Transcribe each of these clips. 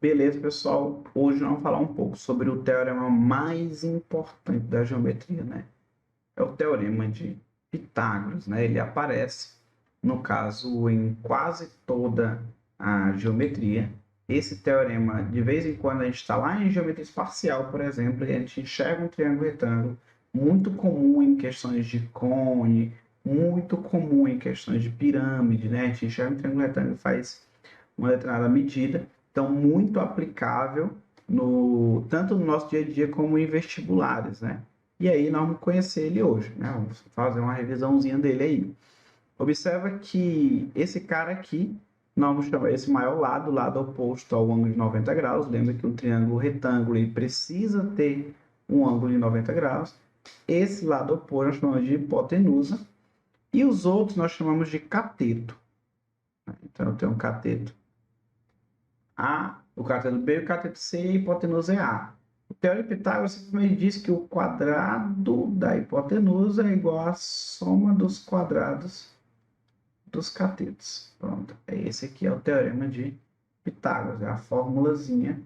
Beleza, pessoal? Hoje nós vamos falar um pouco sobre o teorema mais importante da geometria, né? É o teorema de Pitágoras, né? Ele aparece, no caso, em quase toda a geometria. Esse teorema, de vez em quando, a gente está lá em geometria espacial, por exemplo, e a gente enxerga um triângulo retângulo, muito comum em questões de cone, muito comum em questões de pirâmide, né? A gente enxerga um triângulo retângulo e faz uma determinada medida, então muito aplicável tanto no nosso dia a dia como em vestibulares, né? E aí nós vamos conhecer ele hoje, né? Vamos fazer uma revisãozinha dele aí. Observa que esse cara aqui, nós vamos chamar esse maior lado, o lado oposto ao ângulo de 90 graus. Lembra que um triângulo retângulo ele precisa ter um ângulo de 90 graus. Esse lado oposto nós chamamos de hipotenusa. E os outros nós chamamos de cateto. Então eu tenho um cateto A, o cateto B, o cateto C e a hipotenusa é A. O teorema de Pitágoras simplesmente diz que o quadrado da hipotenusa é igual à soma dos quadrados dos catetos. Pronto, esse aqui é o teorema de Pitágoras, é a formulazinha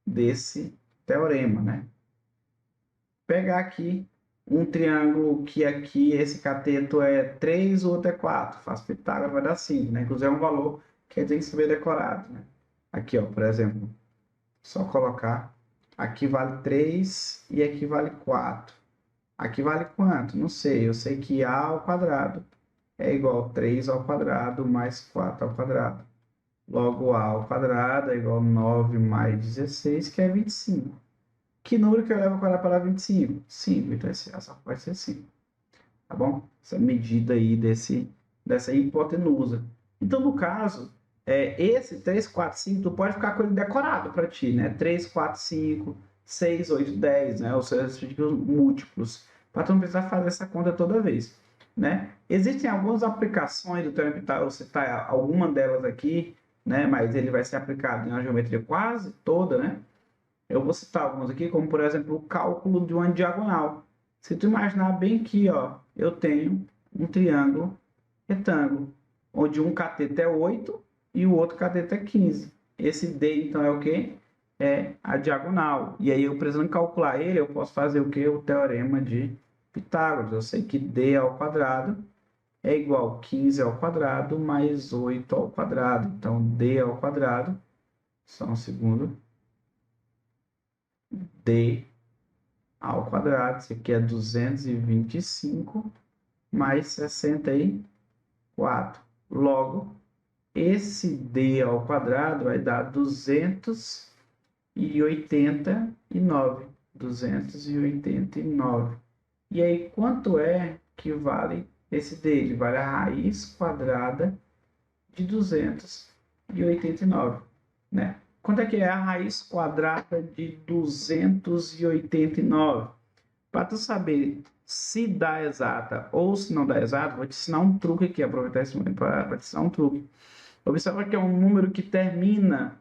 desse teorema, né? Pegar aqui um triângulo que aqui esse cateto é 3, o outro é 4. Faço Pitágoras, vai dar 5, né? Inclusive é um valor que tem que saber decorado, né? Aqui, ó, por exemplo, só colocar, aqui vale 3 e aqui vale 4. Aqui vale quanto? Não sei, eu sei que A ao quadrado é igual a 3 ao quadrado mais 4 ao quadrado. Logo, A ao quadrado é igual a 9 mais 16, que é 25. Que número que eu levo ao quadrado para 25? 5, então essa vai ser 5. Tá bom? Essa medida aí dessa hipotenusa. Então, no caso, esse 3, 4, 5, tu pode ficar com ele decorado para ti, né? 3, 4, 5, 6, 8, 10, né? Ou seja, os múltiplos, para tu não precisar fazer essa conta toda vez, né? Existem algumas aplicações do teorema de Pitágoras, vou citar alguma delas aqui, né? Mas ele vai ser aplicado em uma geometria quase toda, né? Eu vou citar alguns aqui, como por exemplo o cálculo de uma diagonal. Se tu imaginar bem aqui, ó, eu tenho um triângulo retângulo, onde um cateto é 8 e o outro cateto é 15. Esse D, então, é o quê? É a diagonal. E aí, eu precisando calcular ele, eu posso fazer o quê? O teorema de Pitágoras. Eu sei que D ao quadrado é igual a 15 ao quadrado mais 8 ao quadrado. Então, D ao quadrado, só um segundo, D ao quadrado, isso aqui é 225 mais 64. Logo, esse D ao quadrado vai dar 289. 289. E aí, quanto é que vale esse D? Ele vale a raiz quadrada de 289, né? Quanto é que é a raiz quadrada de 289? Para tu saber se dá exata ou se não dá exata, vou te ensinar um truque aqui, aproveitar esse momento para te ensinar um truque. Observa que é um número que termina,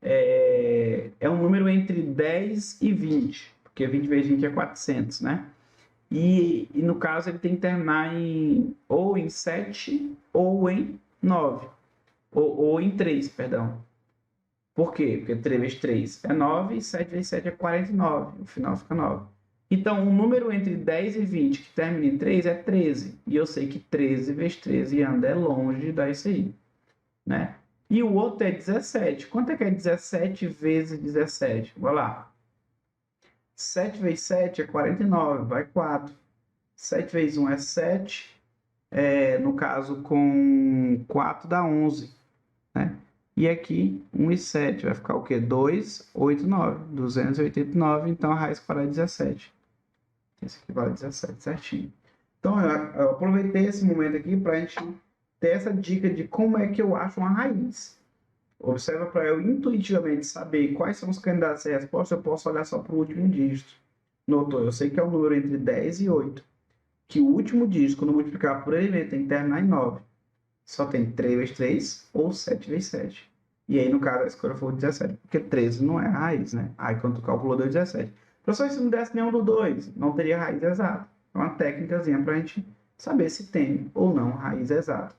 é um número entre 10 e 20, porque 20 vezes 20 é 400, né? E no caso ele tem que terminar ou em 7 ou em 9, ou em 3, perdão. Por quê? Porque 3 vezes 3 é 9, 7 vezes 7 é 49, no final fica 9. Então, um número entre 10 e 20 que termina em 3 é 13. E eu sei que 13 vezes 13 anda é longe de dar isso aí, né? E o outro é 17. Quanto é que é 17 vezes 17? Vai lá. 7 vezes 7 é 49, vai 4. 7 vezes 1 é 7. No caso, com 4 dá 11, né? E aqui, 1 e 7, vai ficar o quê? 2, 8, 9. 289, então a raiz quadrada é 17. Esse aqui vale 17, certinho. Então, eu aproveitei esse momento aqui para a gente ter essa dica de como é que eu acho uma raiz. Observa para eu intuitivamente saber quais são os candidatos à resposta, eu posso olhar só para o último dígito. Notou? Eu sei que é um número entre 10 e 8. Que o último dígito, quando multiplicar por ele, tem que terminar em 9. Só tem 3 vezes 3 ou 7 vezes 7. E aí, no caso, a escolha foi 17, porque 13 não é a raiz, né? Aí, quando tu calculou, deu 17. Professor, se não desse nenhum dos dois, não teria raiz exata. É uma técnicazinha para a gente saber se tem ou não raiz exata.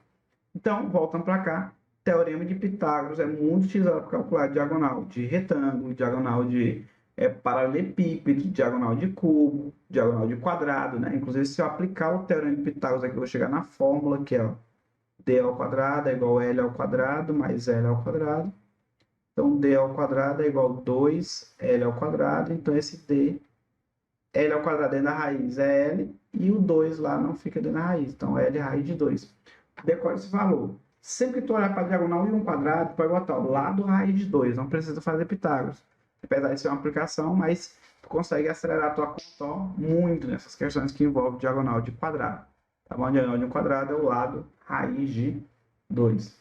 Então, voltando para cá, Teorema de Pitágoras é muito utilizado para calcular diagonal de retângulo, diagonal de paralelepípedo, diagonal de cubo, diagonal de quadrado, né? Inclusive, se eu aplicar o Teorema de Pitágoras aqui, eu vou chegar na fórmula que é ó, d ao quadrado é igual a L ao quadrado mais L ao quadrado. Então, d ao quadrado é igual a 2L ao quadrado. Então, esse d, L ao quadrado dentro da raiz é L, e o 2 lá não fica dentro da raiz. Então, L raiz de 2. Decore esse valor. Sempre que tu olhar para a diagonal de um quadrado, tu vai botar o lado raiz de 2. Não precisa fazer Pitágoras. Apesar de ser uma aplicação, mas tu consegue acelerar a tua conta muito nessas questões que envolvem diagonal de quadrado. Tá bom? A diagonal de um quadrado é o lado raiz de 2.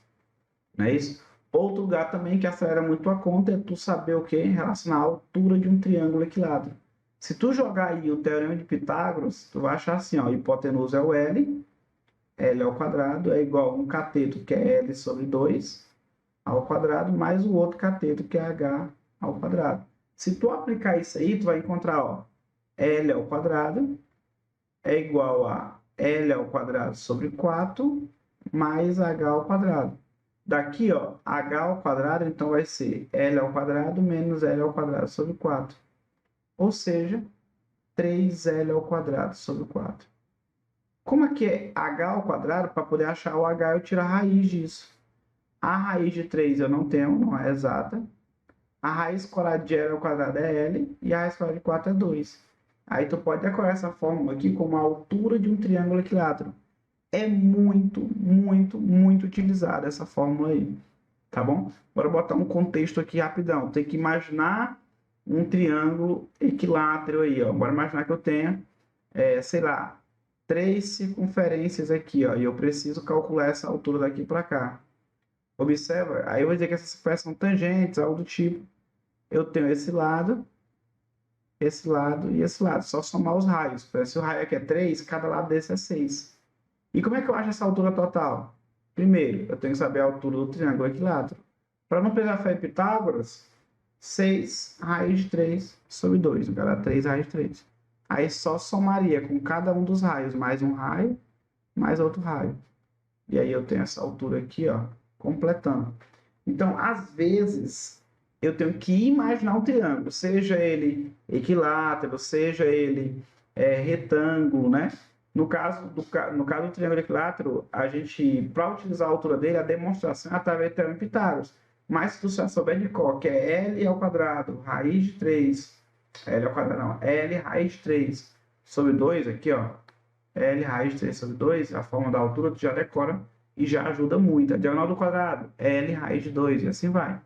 Não é isso? Outro lugar também que acelera muito a conta é tu saber o que? Relacionar a altura de um triângulo equilátero. Se tu jogar aí o Teorema de Pitágoras, tu vai achar assim, ó, a hipotenusa é o L, L ao quadrado é igual a um cateto, que é L sobre 2 ao quadrado, mais o outro cateto, que é H ao quadrado. Se tu aplicar isso aí, tu vai encontrar, ó, L ao quadrado é igual a L ao quadrado sobre 4 mais H ao quadrado. Daqui, ó, H ao quadrado, então vai ser L ao quadrado menos L ao quadrado sobre 4. Ou seja, 3L ao quadrado sobre 4. Como é que é H ao quadrado? Para poder achar o H, eu tiro a raiz disso. A raiz de 3 eu não tenho, não é exata. A raiz quadrada de L ao quadrado é L e a raiz quadrada de 4 é 2. Aí tu pode decorar essa fórmula aqui como a altura de um triângulo equilátero. É muito, muito, muito utilizada essa fórmula aí. Tá bom? Bora botar um contexto aqui rapidão. Tem que imaginar um triângulo equilátero aí, ó. Bora imaginar que eu tenha, sei lá, 3 circunferências aqui, ó. E eu preciso calcular essa altura daqui para cá. Observa, aí eu vou dizer que essas circunferências são tangentes, algo do tipo. Eu tenho esse lado e esse lado. Só somar os raios. Se o raio aqui é 3, cada lado desse é 6. E como é que eu acho essa altura total? Primeiro, eu tenho que saber a altura do triângulo equilátero. Para não precisar fazer Pitágoras, 6 raiz de 3 sobre 2. Vai dar 3 raiz de 3. Aí só somaria com cada um dos raios, mais um raio, mais outro raio. E aí eu tenho essa altura aqui, ó, completando. Então, às vezes, eu tenho que imaginar um triângulo, seja ele equilátero, seja ele retângulo, né? No caso do triângulo equilátero, a gente, para utilizar a altura dele, a demonstração é através do Teorema de Pitágoras. Mas se tu já souber de cor, que é L ao quadrado, raiz de 3, L ao quadrado não, L raiz de 3 sobre 2, aqui ó, L raiz de 3 sobre 2, a forma da altura tu já decora e já ajuda muito. A diagonal do quadrado, L raiz de 2 e assim vai.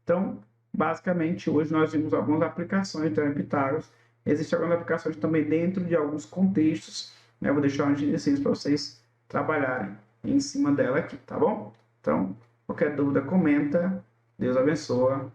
Então, basicamente, hoje nós vimos algumas aplicações do Teorema de Pitágoras. Existem algumas aplicações também dentro de alguns contextos, né? Eu vou deixar uns exercícios para vocês trabalharem em cima dela aqui, tá bom? Então, qualquer dúvida, comenta. Deus abençoe.